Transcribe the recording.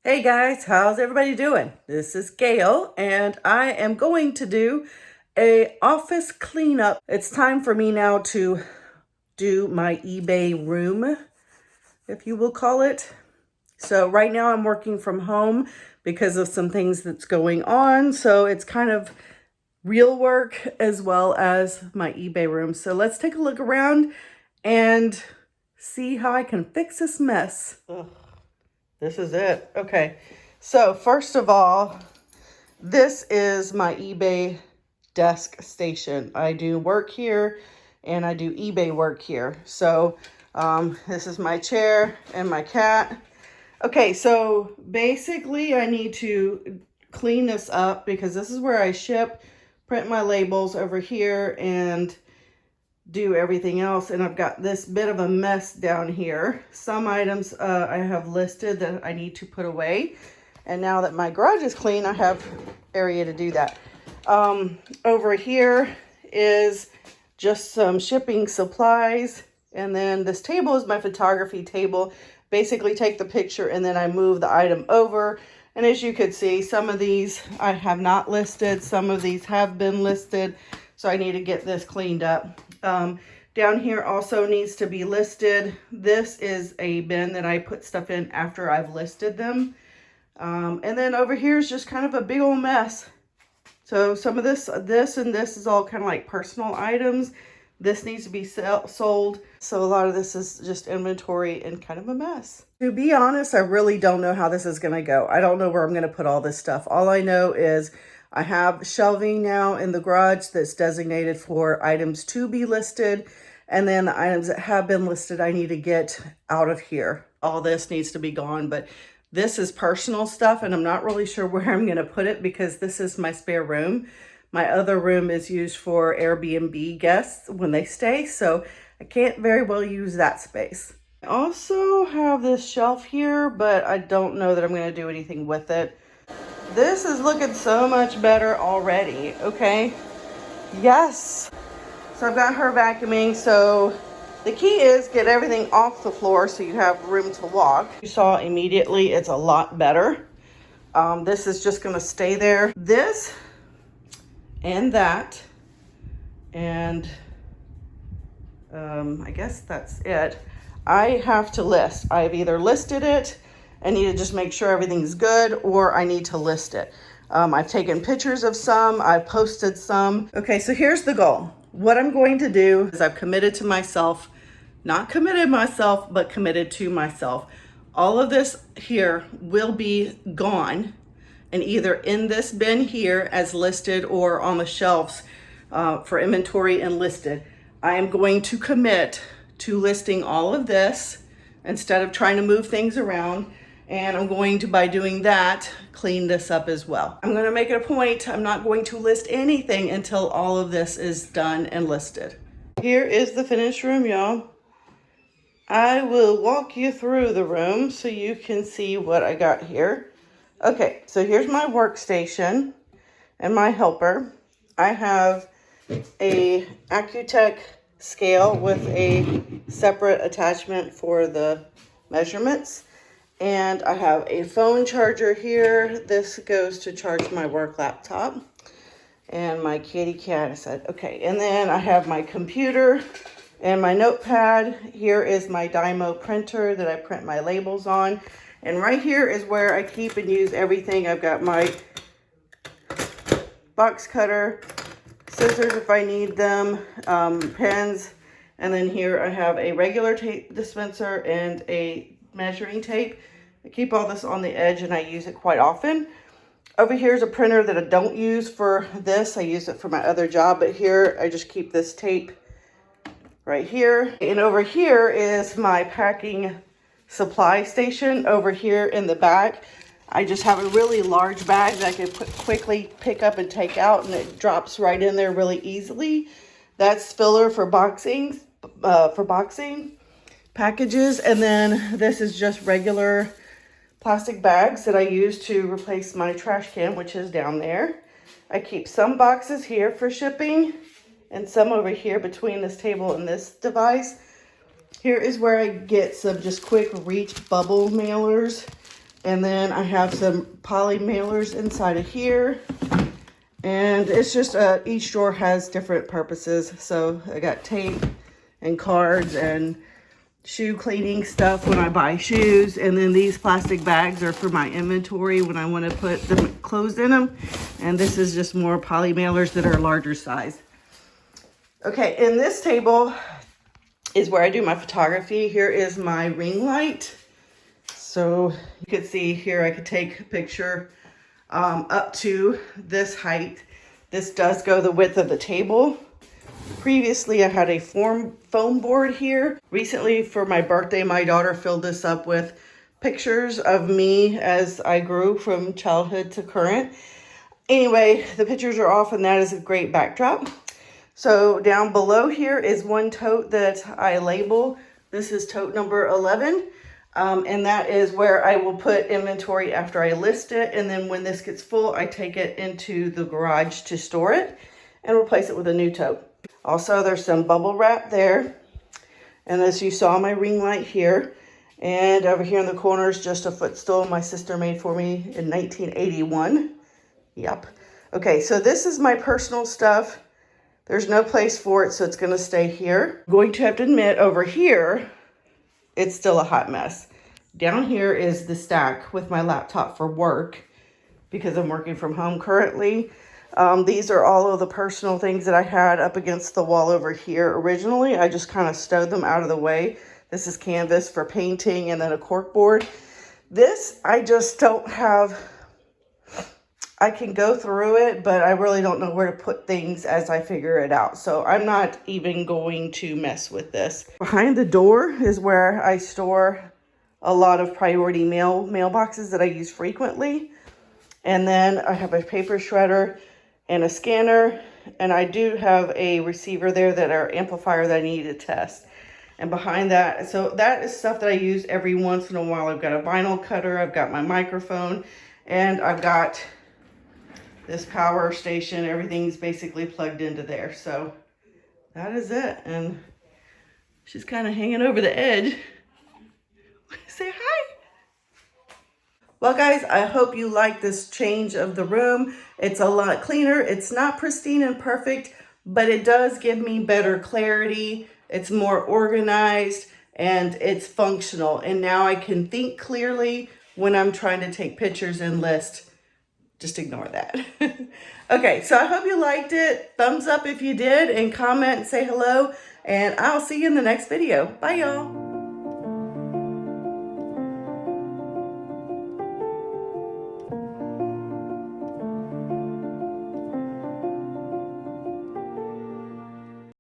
Hey guys, how's everybody doing? This is Gail and I am going to do a office cleanup. It's time for me now to do my eBay room, if you will call it. So right now I'm working from home because of some things that's going on. So it's kind of real work as well as my eBay room. So let's take a look around and see how I can fix this mess. Ugh. This is it. Okay. So first of all, this is my eBay desk station. I do work here and I do eBay work here. So this is my chair and my cat. Okay, so basically I need to clean this up because this is where I ship, print my labels over here, and do everything else. And I've got this bit of a mess down here. Some items I have listed that I need to put away. And now that my garage is clean, I have area to do that. Over here is just some shipping supplies. And then this table is my photography table. Basically take the picture and then I move the item over. And as you can see, some of these I have not listed. Some of these have been listed. So I need to get this cleaned up. Down here also needs to be listed. This is a bin that I put stuff in after I've listed them. And then over here is just kind of a big old mess. So some of this and this is all kind of like personal items. This needs to be sold. So a lot of this is just inventory and kind of a mess. To be honest, I really don't know how this is going to go. I don't know where I'm going to put all this stuff. All I know is I have shelving now in the garage that's designated for items to be listed. And then the items that have been listed, I need to get out of here. All this needs to be gone, but this is personal stuff and I'm not really sure where I'm going to put it because this is my spare room. My other room is used for Airbnb guests when they stay, so I can't very well use that space. I also have this shelf here, but I don't know that I'm going to do anything with it. This is looking so much better already, okay? Yes. So I've got her vacuuming, so the key is get everything off the floor so you have room to walk. You saw immediately it's a lot better. This is just going to stay there. This and that, and I guess that's it. I have to list. I've either listed it, I need to just make sure everything's good, or I need to list it. I've taken pictures of some, I've posted some. Okay, so here's the goal. What I'm going to do is I've committed to myself, not committed myself, but committed to myself. All of this here will be gone and either in this bin here as listed or on the shelves for inventory and listed. I am going to commit to listing all of this instead of trying to move things around. And I'm going to, by doing that, clean this up as well. I'm going to make it a point. I'm not going to list anything until all of this is done and listed. Here is the finished room, y'all. I will walk you through the room so you can see what I got here. Okay, so here's my workstation and my helper. I have a Accutech scale with a separate attachment for the measurements. And I have a phone charger here. This goes to charge my work laptop. And my kitty cat, I said, okay. And then I have my computer and my notepad. Here is my Dymo printer that I print my labels on. And right here is where I keep and use everything. I've got my box cutter, scissors if I need them, pens. And then here I have a regular tape dispenser and a measuring tape. I keep all this on the edge and I use it quite often. Over here is a printer that I don't use for this. I use it for my other job, but here I just keep this tape right here. And over here is my packing supply station. Over here in the back, I just have a really large bag that I can quickly pick up and take out, and it drops right in there really easily. That's filler for boxing packages. And then this is just regular plastic bags that I use to replace my trash can, which is down there. I keep some boxes here for shipping and some over here between this table and this device. Here is where I get some just quick reach bubble mailers And then I have some poly mailers inside of here. And it's just, each drawer has different purposes. So I got tape and cards and shoe cleaning stuff when I buy shoes. And then these plastic bags are for my inventory when I want to put the clothes in them. And this is just more poly mailers that are a larger size. Okay, and this table is where I do my photography. Here is my ring light. So you could see here I could take a picture up to this height. This does go the width of the table. Previously, I had a foam board here. Recently, for my birthday, my daughter filled this up with pictures of me as I grew from childhood to current. Anyway, the pictures are off and that is a great backdrop. So down below here is one tote that I label. This is tote number 11. And that is where I will put inventory after I list it. And then when this gets full, I take it into the garage to store it and replace it with a new tote. Also, there's some bubble wrap there. And as you saw, my ring light here. And over here in the corner is just a footstool my sister made for me in 1981. Yep. Okay, so this is my personal stuff. There's no place for it, so it's going to stay here. I'm going to have to admit, over here, it's still a hot mess. Down here is the stack with my laptop for work because I'm working from home currently. These are all of the personal things that I had up against the wall over here. Originally, I just kind of stowed them out of the way. This is canvas for painting and then a cork board. This, I just don't have, I can go through it, but I really don't know where to put things as I figure it out. So I'm not even going to mess with this. Behind the door is where I store a lot of priority mailboxes that I use frequently. And then I have a paper shredder and a scanner. And I do have a receiver there that are amplifier that I need to test. And behind that, so that is stuff that I use every once in a while. I've got a vinyl cutter, I've got my microphone, and I've got this power station. Everything's basically plugged into there. So that is it. And she's kind of hanging over the edge. Say hi. Well, guys, I hope you like this change of the room. It's a lot cleaner. It's not pristine and perfect, but it does give me better clarity. It's more organized and it's functional. And now I can think clearly when I'm trying to take pictures and list. Just ignore that. Okay, so I hope you liked it. Thumbs up if you did and comment and say hello. And I'll see you in the next video. Bye, y'all.